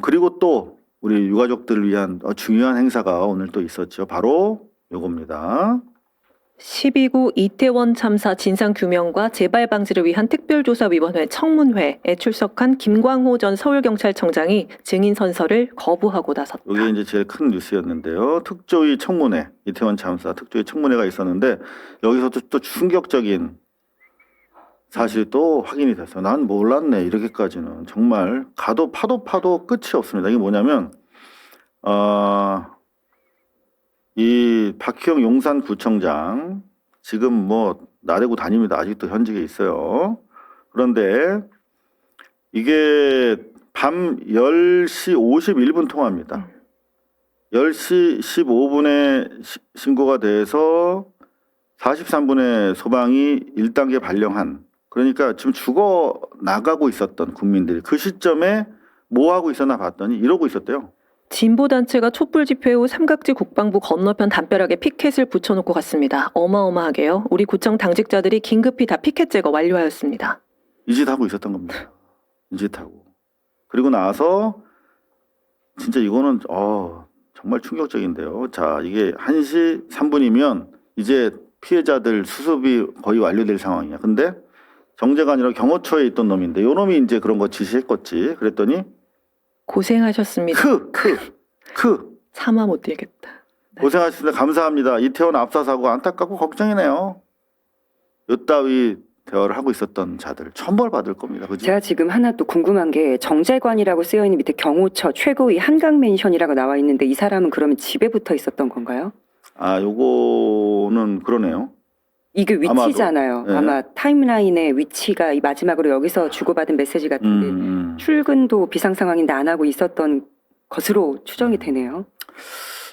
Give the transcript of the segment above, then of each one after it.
그리고 또 우리 유가족들을 위한 중요한 행사가 오늘 또 있었죠. 바로 요겁니다. 12구 이태원 참사 진상규명과 재발 방지를 위한 특별조사위원회 청문회에 출석한 김광호 전 서울경찰청장이 증인 선서를 거부하고 나섰다. 이게 이제 제일 큰 뉴스였는데요. 특조위 청문회, 이태원 참사 특조위 청문회가 있었는데 여기서도 또 충격적인 사실이 또 확인이 됐어요. 난 몰랐네. 이렇게까지는 정말 파도 끝이 없습니다. 이게 뭐냐면 이 박희영 용산구청장 지금 뭐 나대고 다닙니다. 아직도 현직에 있어요. 그런데 이게 밤 10시 51분 통화입니다. 10시 15분에 신고가 돼서 43분에 소방이 1단계 발령한, 그러니까 지금 죽어 나가고 있었던 국민들이 그 시점에 뭐 하고 있었나 봤더니 이러고 있었대요. 진보단체가 촛불 집회 후 삼각지 국방부 건너편 담벼락에 피켓을 붙여놓고 갔습니다. 어마어마하게요. 우리 구청 당직자들이 긴급히 다 피켓 제거 완료하였습니다. 이 짓 하고 있었던 겁니다. 이 짓 하고. 그리고 나서 진짜 이거는 정말 충격적인데요. 자, 이게 1시 3분이면 이제 피해자들 수습이 거의 완료될 상황이야. 근데 정제가 아니라 경호처에 있던 놈인데 요 놈이 이제 그런 거 지시했겠지. 그랬더니 고생하셨습니다. 차마 못 들겠다. 고생하셨습니다. 감사합니다. 이태원 압사 사고 안타깝고 걱정이네요. 요따위 대화를 하고 있었던 자들 천벌받을 겁니다. 그죠? 제가 지금 하나 또 궁금한 게 정재관이라고 쓰여있는 밑에 경호처 최고위 한강맨션이라고 나와 있는데 이 사람은 그러면 집에 붙어 있었던 건가요? 요거는 그러네요. 이게 위치잖아요. 네. 아마 타임라인의 위치가 이 마지막으로 여기서 주고받은 메시지 같은데 출근도 비상 상황인데 안 하고 있었던 것으로 추정이 되네요.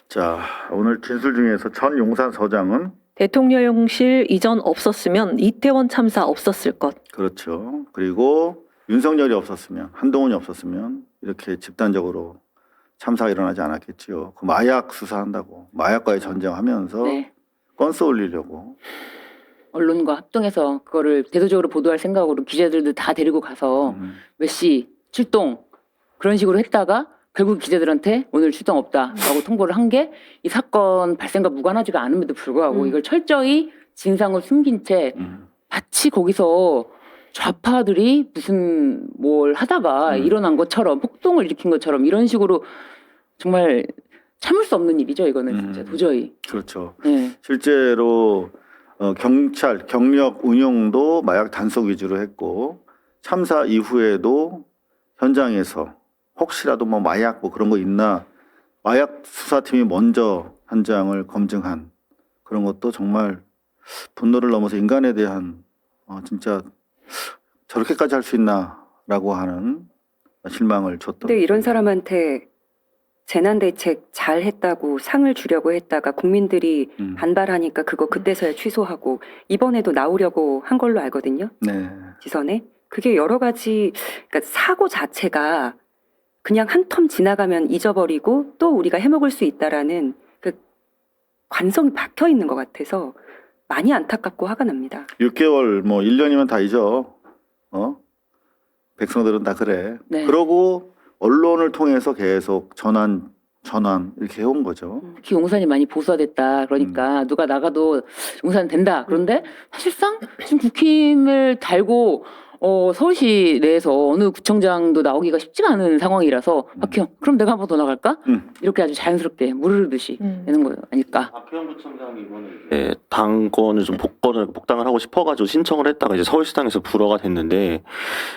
자, 오늘 진술 중에서 전 용산서장은 대통령실 이전 없었으면 이태원 참사 없었을 것. 그렇죠. 그리고 윤석열이 없었으면, 한동훈이 없었으면 이렇게 집단적으로 참사가 일어나지 않았겠지요. 그 마약 수사한다고 마약과의 전쟁하면서 네. 건수 올리려고. 언론과 합동해서 그거를 대대적으로 보도할 생각으로 기자들도 다 데리고 가서 몇 시 출동 그런 식으로 했다가 결국 기자들한테 오늘 출동 없다라고 통보를 한 게 이 사건 발생과 무관하지가 않음에도 불구하고 이걸 철저히 진상을 숨긴 채 마치 거기서 좌파들이 무슨 뭘 하다가 일어난 것처럼 폭동을 일으킨 것처럼 이런 식으로 정말 참을 수 없는 일이죠. 이거는 진짜 도저히. 그렇죠. 네. 실제로 경찰 경력 운용도 마약 단속 위주로 했고 참사 이후에도 현장에서 혹시라도 뭐 마약 뭐 그런 거 있나 마약 수사팀이 먼저 현장을 검증한 그런 것도 정말 분노를 넘어서 인간에 대한 진짜 저렇게까지 할 수 있나라고 하는 실망을 줬던. 근데 이런 사람한테 재난대책 잘 했다고 상을 주려고 했다가 국민들이 반발하니까 그거 그때서야 취소하고 이번에도 나오려고 한 걸로 알거든요. 네. 지선에. 그게 여러 가지, 그러니까 사고 자체가 그냥 한 텀 지나가면 잊어버리고 또 우리가 해먹을 수 있다라는 그 관성이 박혀 있는 것 같아서 많이 안타깝고 화가 납니다. 6개월 뭐 1년이면 다 잊어. 백성들은 다 그래. 네. 그러고 언론을 통해서 계속 전환 이렇게 해온 거죠. 특히 용산이 많이 보수화됐다. 그러니까 누가 나가도 용산 된다. 그런데 사실상 지금 국힘을 달고 서울시 내에서 어느 구청장도 나오기가 쉽지가 않은 상황이라서 박희영 그럼 내가 한 번 더 나갈까? 이렇게 아주 자연스럽게 물 흐르듯이 되는 거 아닐까? 박희영 부총장이 이번에 당권을 좀 복당을 하고 싶어가지고 신청을 했다가 이제 서울시당에서 불허가 됐는데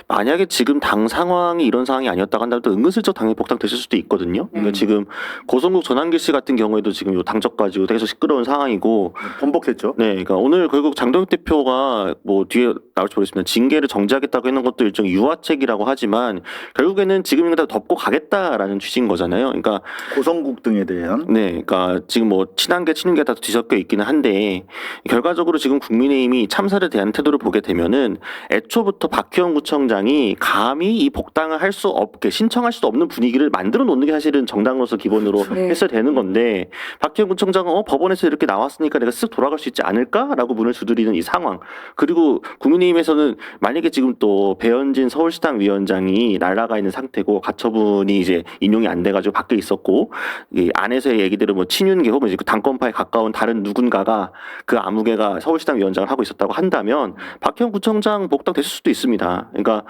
만약에 지금 당 상황이 이런 상황이 아니었다고 한다면 또 은근슬쩍 당연히 복당되실 수도 있거든요. 그러니까 지금 고성국 전환길 씨 같은 경우에도 지금 요 당적 가지고 계속 시끄러운 상황이고 번복했죠. 네, 그러니까 오늘 결국 장동혁 대표가 뭐 뒤에 나올지 모르겠지만 징계를 정지하겠다고 했는 것도 일종의 유화책이라고 하지만 결국에는 지금은 다 덮고 가겠다라는 취지인 거잖아요. 그러니까 고성국 등에 대한. 네, 그러니까 지금 뭐 친한계 친윤계 다 뒤섞여 있기는 한데 결과적으로 지금 국민의힘이 참사를 대한 태도를 보게 되면은 애초부터 박희영 구청장이 감히 이 복당을 할 수 없게 신청할 수도 없는 분위기를 만들어 놓는 게 사실은 정당으로서 기본으로 네. 했어야 되는 건데 박희영 구청장은 법원에서 이렇게 나왔으니까 내가 쓱 돌아갈 수 있지 않을까라고 문을 두드리는 이 상황. 그리고 국민의힘에서는 만약에 지금 지금 또 배현진 서울시당 위원장이 날아가 있는 상태고 가처분이 이제 인용이 안 돼가지고 밖에 있었고 이 안에서의 얘기들은 뭐 친윤계 혹은 이제 그 당권파에 가까운 다른 누군가가 그 아무개가 서울시당 위원장을 하고 있었다고 한다면 박형 구청장 복당됐을 수도 있습니다. 그러니까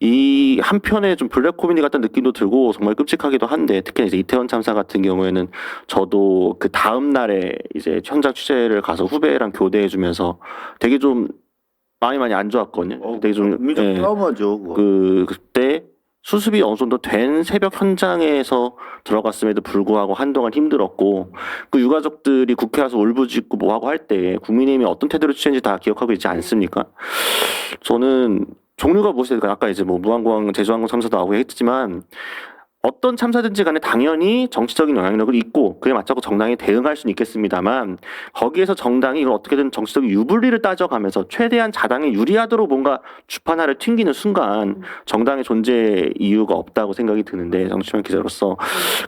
이 한편에 좀 블랙 코미디 같은 느낌도 들고 정말 끔찍하기도 한데 특히 이제 이태원 참사 같은 경우에는 저도 그 다음 날에 이제 현장 취재를 가서 후배랑 교대해주면서 되게 좀 마음이 많이 안 좋았거든요. 되게 좀 의미적 예, 트라우마죠. 그거. 그때 수습이 어느 정도 된 새벽 현장에서 들어갔음에도 불구하고 한동안 힘들었고 그 유가족들이 국회 와서 울부짖고 뭐하고 할 때 국민의힘이 어떤 태도를 취했는지 다 기억하고 있지 않습니까? 저는 종류가 무엇이든 아까 이제 뭐 무한공항 제주항공 참사도 나오고 했지만 어떤 참사든지 간에 당연히 정치적인 영향력을 있고 그에 맞춰서 정당이 대응할 수는 있겠습니다만 거기에서 정당이 이걸 어떻게든 정치적인 유불리를 따져가면서 최대한 자당에 유리하도록 뭔가 주판화를 튕기는 순간 정당의 존재 이유가 없다고 생각이 드는데 정치면 기자로서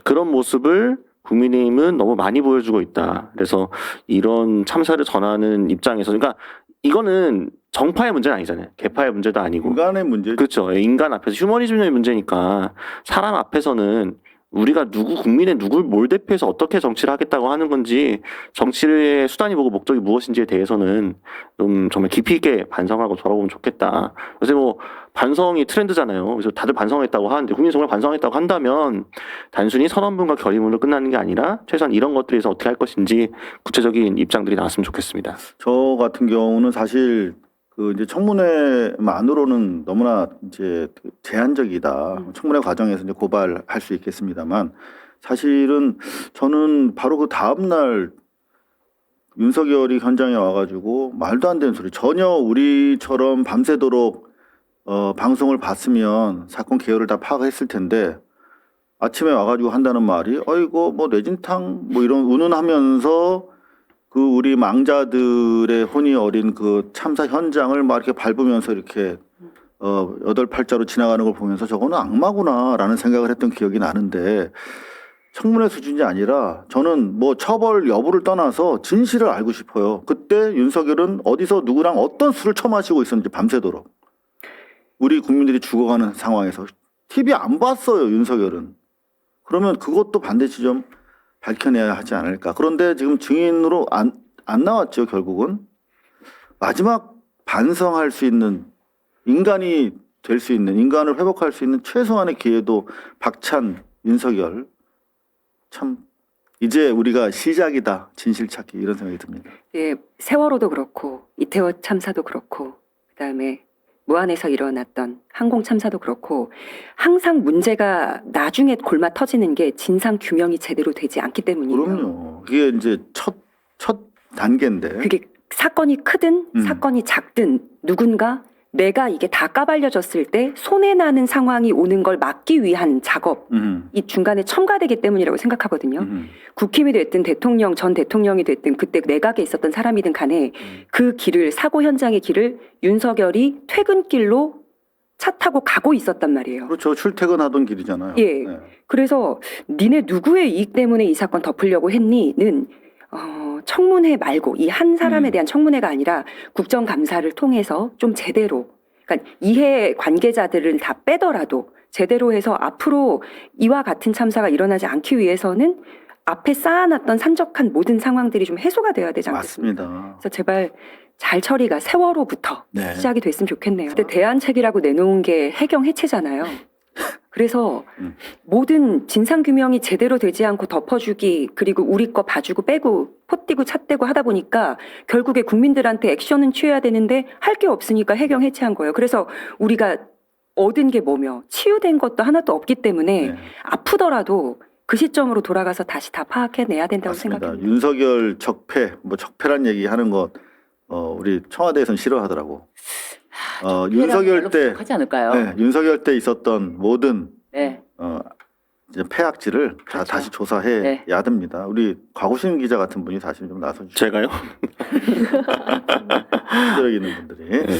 그런 모습을 국민의힘은 너무 많이 보여주고 있다. 그래서 이런 참사를 전하는 입장에서 그러니까 이거는 정파의 문제는 아니잖아요. 개파의 문제도 아니고. 인간의 문제. 그렇죠. 인간 앞에서 휴머니즘의 문제니까 사람 앞에서는 우리가 국민의 누굴 뭘 대표해서 어떻게 정치를 하겠다고 하는 건지 정치의 수단이 뭐고 목적이 무엇인지에 대해서는 좀 정말 깊이 있게 반성하고 돌아보면 좋겠다. 요새 뭐 반성이 트렌드잖아요. 그래서 다들 반성했다고 하는데 국민이 정말 반성했다고 한다면 단순히 선언문과 결의문으로 끝나는 게 아니라 최소한 이런 것들에서 어떻게 할 것인지 구체적인 입장들이 나왔으면 좋겠습니다. 저 같은 경우는 사실 그 이제 청문회만으로는 너무나 이제 제한적이다. 청문회 과정에서 이제 고발할 수 있겠습니다만 사실은 저는 바로 그 다음 날 윤석열이 현장에 와가지고 말도 안 되는 소리 전혀 우리처럼 밤새도록 방송을 봤으면 사건 개요를 다 파악했을 텐데 아침에 와가지고 한다는 말이 어이고 뭐 뇌진탕 뭐 이런 운운하면서 그 우리 망자들의 혼이 어린 그 참사 현장을 막 이렇게 밟으면서 이렇게 여덟 팔자로 지나가는 걸 보면서 저거는 악마구나라는 생각을 했던 기억이 나는데 청문회 수준이 아니라 저는 뭐 처벌 여부를 떠나서 진실을 알고 싶어요. 그때 윤석열은 어디서 누구랑 어떤 술을 처마시고 있었는지 밤새도록 우리 국민들이 죽어가는 상황에서 TV 안 봤어요. 윤석열은. 그러면 그것도 반드시 좀 밝혀내야 하지 않을까. 그런데 지금 증인으로 안 나왔죠. 결국은. 마지막 반성할 수 있는 인간이 될 수 있는 인간을 회복할 수 있는 최소한의 기회도 박찬 윤석열 참 이제 우리가 시작이다. 진실 찾기 이런 생각이 듭니다. 예, 세월호도 그렇고 이태원 참사도 그렇고 그다음에 무안에서 일어났던 항공 참사도 그렇고 항상 문제가 나중에 골마 터지는 게 진상 규명이 제대로 되지 않기 때문이에요. 그럼요. 그게 이제 첫 단계인데. 그게 사건이 크든 사건이 작든 누군가 내가 이게 다 까발려졌을 때 손해나는 상황이 오는 걸 막기 위한 작업 이 중간에 첨가되기 때문이라고 생각하거든요. 국힘이 됐든 대통령 전 대통령이 됐든 그때 내각에 있었던 사람이든 간에 그 길을 사고 현장의 길을 윤석열이 퇴근길로 차 타고 가고 있었단 말이에요. 그렇죠. 출퇴근하던 길이잖아요. 예. 네. 그래서 니네 누구의 이익 때문에 이 사건 덮으려고 했니?는 청문회 말고 이 한 사람에 대한 청문회가 아니라 국정감사를 통해서 좀 제대로 그러니까 이해 관계자들을 다 빼더라도 제대로 해서 앞으로 이와 같은 참사가 일어나지 않기 위해서는 앞에 쌓아놨던 산적한 모든 상황들이 좀 해소가 돼야 되지 않겠습니까? 맞습니다. 그래서 제발 잘 처리가 세월호부터 네. 시작이 됐으면 좋겠네요. 근데 대안책이라고 내놓은 게 해경 해체잖아요. 그래서 모든 진상규명이 제대로 되지 않고 덮어주기 그리고 우리 거 봐주고 빼고 포띠고 찻대고 하다 보니까 결국에 국민들한테 액션은 취해야 되는데 할 게 없으니까 해경 해체한 거예요. 그래서 우리가 얻은 게 뭐며 치유된 것도 하나도 없기 때문에 네. 아프더라도 그 시점으로 돌아가서 다시 다 파악해내야 된다고 맞습니다. 생각합니다. 윤석열 적폐, 뭐 적폐란 얘기 하는 것, 우리 청와대에서는 싫어하더라고. 윤석열 때, 하지 않을까요? 네, 윤석열 때 있었던 모든 네. 이제 폐악질을 다 그렇죠. 다시 조사해야 네. 됩니다. 우리 곽우신 기자 같은 분이 다시 좀 나서주시죠. 제가요? 힘들어 있는 분들이. 네.